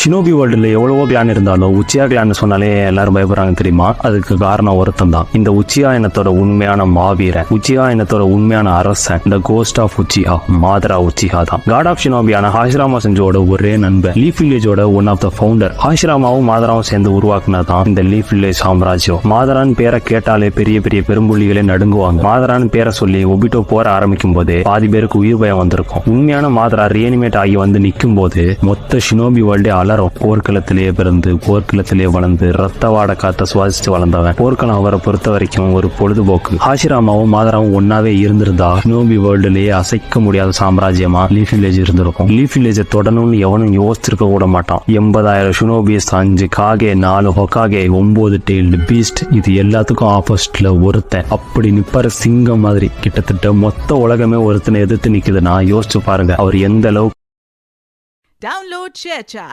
Shinobi வேர்ல்டுல எவ்வளவோ clan இருந்தாலும் உச்சியா clan சொன்னாலே எல்லாரும் பயப்படுறாங்க தெரியுமா? அதுக்கு காரணம் ஒருத்தன் தான், இந்த உச்சியா இனத்தோட உண்மையான மாவீரன், உச்சியா இனத்தோட உண்மையான அரசன், இந்த கோஸ்ட் ஆஃப் உச்சியா, மாதரா உச்சிஹா தான். காட் ஆஃப் ஷினோபியான ஹாஷிராமா செஞ்சோட ஒரே நண்பர், லீஃப் வில்லேஜோட ஒன் ஆஃப் த ஃபவுண்டர். ஹாஷிராமாவும் மாதராவும் சேர்ந்து உருவாக்குனதான் இந்த லீஃப் வில்லேஜ் சாம்ராஜ்யம். மாதரான் பேரை கேட்டாலே பெரிய பெரிய பெரும்புள்ளிகளே நடுங்குவாங்க. மாதரான் பேரை சொல்லி ஒபிட்டோ போற ஆரம்பிக்கும் போதே பாதி பேருக்கு உயிர் பயம் வந்திருக்கும். உண்மையான மாதரா ரீஅனிமேட் ஆகி வந்து நிற்கும் போது மொத்த ஷினோபி வேர்ல்டே அலரும். போர்க்களத்திலேயே பிறந்து போர்க்களத்திலேயே வளர்ந்து ரத்த வாட காத்த சுவாசிச்சு வளர்ந்தவன். போர்க்களம் அவரை பொறுத்த வரைக்கும் ஒரு பொழுதுபோக்கு. ஹாஷிராமாவும் மாதராவும் ஒன்னாவே இருந்திருந்தா ஷினோபி வேர்ல்டுலயே அசைக்க முடியாத சாம்ராஜ்யமா லீஃப் வில்லேஜ் இருந்திருக்கும். லீஃப் வில்லேஜை தொடணும்னு எவனும் யோசிச்சிருக்க கூட மாட்டான். 80,000 ஷினோபிஸ், 5 காகே, 4 ஹொகாகே, 9 டெய்ல்டு பீஸ்ட், இது எல்லாத்துக்கும் ஆப்போசிட்ல ஒருத்தன் அப்படி நிப்பாரு, சிங்கம் மாதிரி. கிட்டத்தட்ட மொத்த உலகமே ஒருத்தனை எதிர்த்து நிக்குதுன்னா யோசிச்சு பாருங்க அவர் எந்த அளவுக்கு. Download ShareChat.